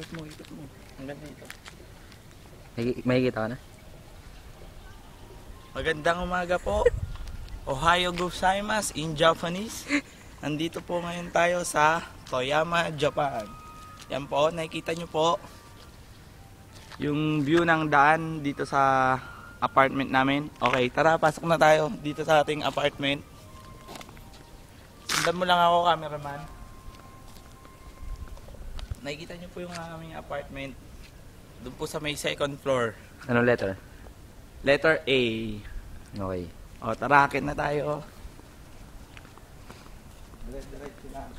Ikot mo, ikot mo. Ang ganda ito. Makikita ka na? Magandang umaga po. Ohayo gozaimasu in Japanese. Nandito po ngayon tayo sa Toyama, Japan. Yan po, nakikita nyo po yung view ng daan dito sa apartment namin. Okay, tara, pasok na tayo dito sa ating apartment. Sundan mo lang ako, cameraman. Nakikita nyo po yung aming apartment. Doon po sa may second floor. Anong letter? Letter A. Okay. O, tara, akit na tayo. Diretso lang.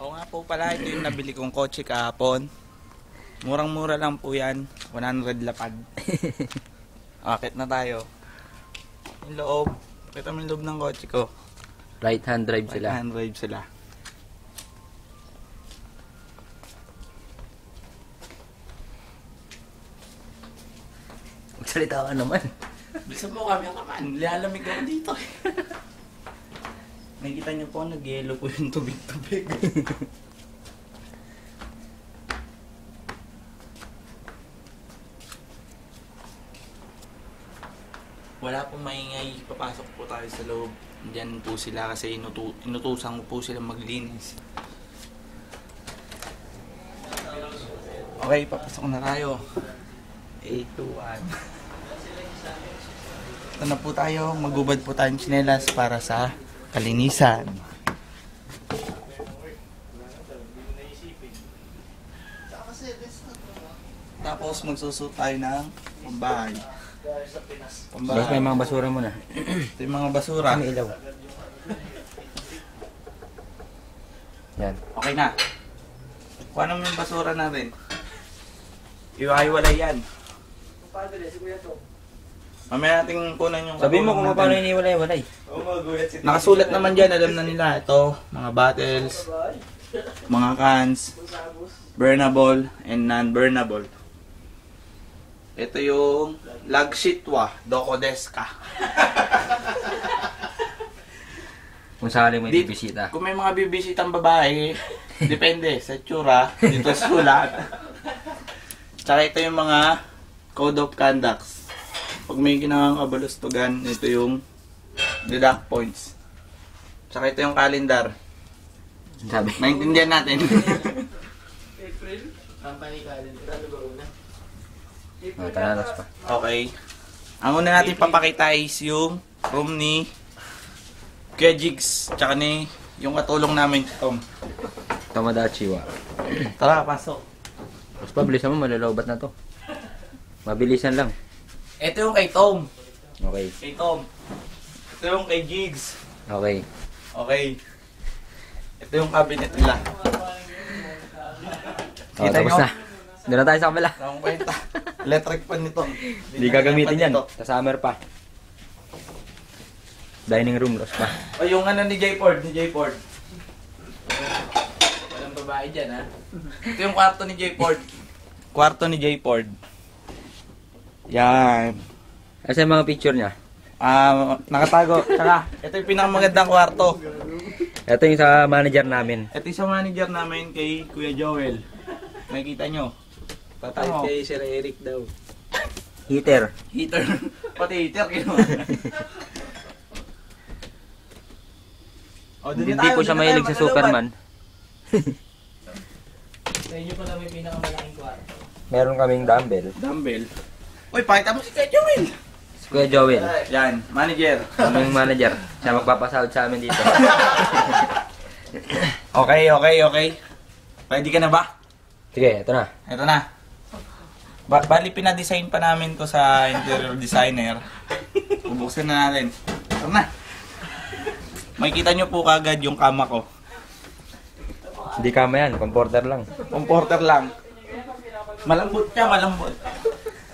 Oo nga po pala, ito yung nabili kong kotse kahapon. Murang-mura lang po yan. 100 lapad. Akit na tayo. Yung loob. Kita mo yung loob ng kotse ko. Right hand drive sila. Right hand drive sila. Magsalita ka naman. Bilisan mo kami naman. Lalamig ako dito. Nakikita niyo po, nag-yellow po yung tubig-tubig. Wala pong maingay. Papasok po tayo sa loob. Diyan po sila kasi inutusan ko po sila maglinis. Okay, papasok na tayo. 8, 2, 1. Ito na po tayo. Magubad po tayong tsinelas para sa kalinisan. Tapos magsusuot tayo ng pambahay. Tapos may mga basura mo na. Ito yung mga basura. May ilaw. Yan. Okay na. Kuha naman yung basura natin. Iwahiwalay yan. Mamaya natin kunan yung... Sabi mo kung paano iniwalay-walay. Nakasulat naman dyan, alam na nila. Ito, mga bottles, mga cans, burnable and non-burnable. Ito yung lagshitwa, dokodeska. Kung sakaling may bibisita. Kung may mga bibisitang babae, depende sa tsura, dito sulat. Tsaka ito yung mga code of conducts. Pag may ginawang kabulustugan, ito yung deduct points. Tsaka ito yung calendar. Sabi. Naintindihan natin. April? Company calendar. Ano ba una? Tanalas pa. Okay. Ang una natin papakita is yung room ni Kuya Jigs. Tsaka ni yung katulong namin, Tom. Tomodachi wa. Tara, pasok. Mas pabilisan mo, malalobat na to. Mabilisan lang. Ito yung kay Tom. Okay. Kay Tom. Ito yung kay Jigs. Okay. Okay. Ito yung cabinet nila. Oh, tapos na. Doon na tayo sa kabila. Ang kwenta. Electric pan nito. Hindi gagamitin yan. Sa summer pa. Dining room, lost pa. O yung ano ni J. Ford. Walang babae dyan, ha? Ito yung kwarto ni J. Ford. Kwarto ni J. Ford. Yan. Kasi mga picture niya. Nakatago. Tsaka, ito yung pinakamagandang kwarto. Ito yung sa manager namin. Ito yung sa manager namin kay Kuya Joel. Nakikita nyo. Patay kay Sir Eric daw. Heater. Heater. Pati heater. Hindi po siya mahilig sa Superman. Sa inyo pa na may pinakamalaking kwarto. Meron kaming dumbbell. Dumbbell. Uy, pakita mo si Kuya Joel. Si Kuya Joel. Yan, manager. Kaming manager. Siya magpapasahod sa amin dito. Okay. Ready ka na ba? Sige, ito na. Ito na. Bali, pinadesign pa namin to sa interior designer. Bubuksan na natin. Ito na. Makikita nyo po kagad yung kama ko. Hindi kama yan, comforter lang. Comforter lang. Malambot siya, malambot.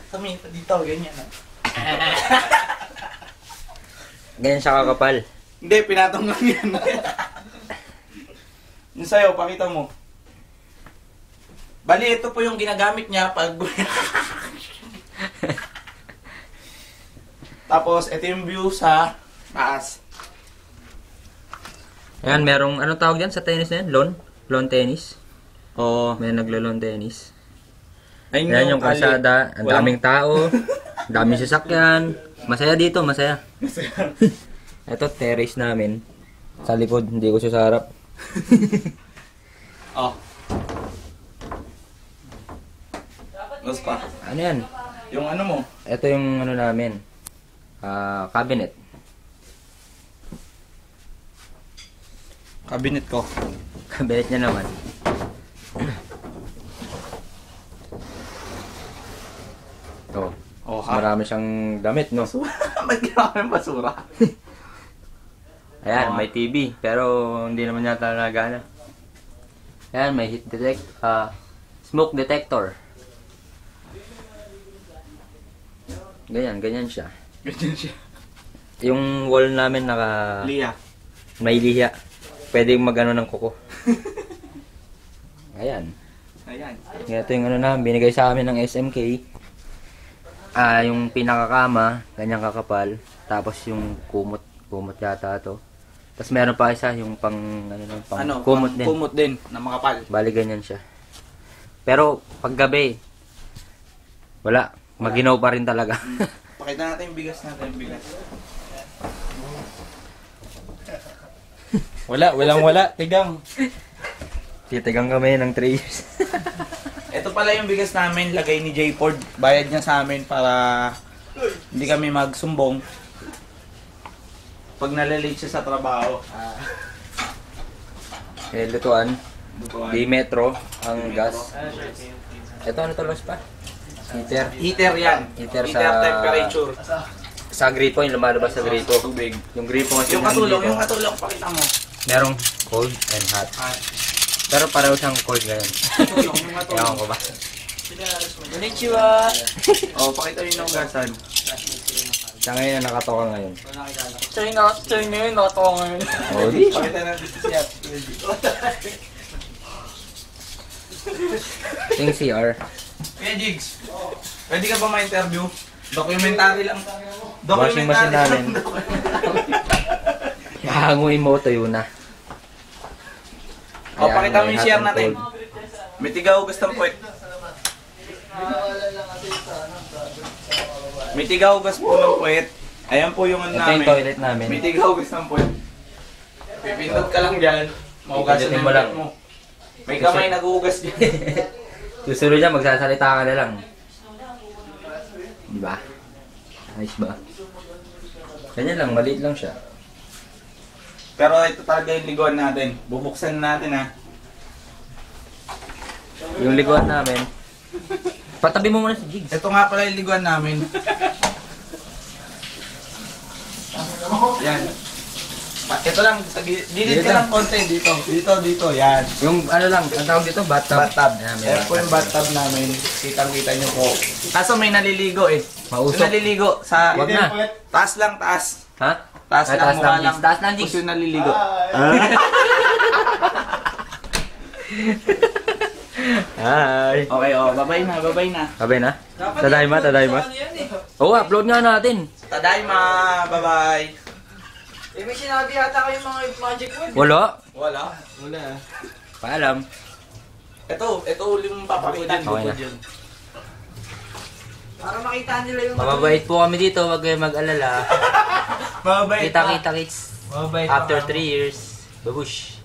Tumita dito, ganyan. Ganyan siya kakapal. Hindi, pinatong lang yan. Yung sa'yo, pakita mo. Bali, ito po yung ginagamit niya pag... Tapos, ito yung view sa taas. Ayan, merong, anong tawag yan sa tennis na yan? Lawn? Lawn tennis? Oo. May naglo-lawn tennis. Ayun Ayan yung kali. kalsada, ang daming tao, daming sasakyan. Masaya dito, masaya. Ito, terrace namin. Sa likod, hindi ko siya sa harap. Oh. Tapos pa. Ano yan? Yung ano mo? Ito yung ano namin. Cabinet. Cabinet ko. Cabinet niya naman. Ito. Oh, ha? Marami siyang damit, no? Ba't ginawa yung basura? Ayan, Oo. may TV. Pero hindi naman yata nagana. Ayan, may smoke detector. Ganyan siya. Ganyan siya. Yung wall namin naka... Lia. may liha. Pwede yung magano ng kuko. Ayan. Ayan. Ito yung ano na, binigay sa amin ng SMK. Yung pinakakama, ganyang kakapal. Tapos yung kumot yata to. Tapos meron pa isa yung pang kumot din. Kumot din, na makapal. Bali ganyan siya. Pero pag gabi, wala. Maginaw pa rin talaga. Pakita natin yung bigas natin, yung bigas. Wala. Tigang. Titigang kami ng 3 years. Ito pala yung bigas namin, lagay ni J. Ford. Bayad niya sa amin para hindi kami magsumbong. Pag nalalate siya sa trabaho. Lutuan. Butuan. Di metro ang gas. Ito ano to los pa? Heater. Heater yan. Heater sa temperature. Sa gripo, yung lumalabas sa gripo. Tubig. Yung gripo kasi Yung katulong, pakita mo. merong cold and hot. Pero pareho siyang cold ngayon. Katulong, yung katulong. Ewan ko ba? Konnichiwa! Oh, pakita yung naugasan. Siya ngayon na nakatoka ngayon. China yun, nakatawa ngayon. Oh, di. Pakita natin si Chef. Yung CR. Kuya Jigs, pwede ka ba ma-interview? Documentary lang. Washing machine namin. Hanguin mo ito yun na. O, pakita mo yung share natin. May tigaw gusto ng puwet. May tigaw gusto po ng puwet. Ayan po yung ano Ito namin. yung toilet namin. May tigaw gusto ng puwet. Pipindot ka lang dyan. Maugasan Pindutin yung mo lang. puwet mo. May kamay nag-uugas dyan. Susunod niya, magsasalita ka na lang. Diba? Nice ba? Ganyan lang, maliit lang siya. Pero ito talaga yung liguan natin. Bubuksan natin ha. Yung liguan namin. Patabi mo muna si Jigs. Ito nga pala yung liguan namin. Yan. Ito lang, dilit ka lang konti dito. Dito, yan. Yung ano lang, ang tawag dito, bathtub. Bathtub. Yan, may Yan po yung bathtub namin. Kitang-kita nyo po. Kaso may naliligo eh. Mausok. Yung naliligo sa... Wag na. Taas lang, taas. Ha? Taas Ay, lang, mukha lang. Jigs. Taas lang, Jigs. Tapos yung naliligo. Hi. Okay, oh, babay na. Kabay na? Tadayma. Oo, upload nga natin. Tadaima, bye-bye. Eh, may sinabi yata kayo mga magic word. Wala. Wala. Paalam. Ito ulit mong papakita. Okay na. Para makita nila yung... Mababait po kami dito, wag kayong mag-alala. Babay. Kita-kita kids. Babay. After 3 years. Babush.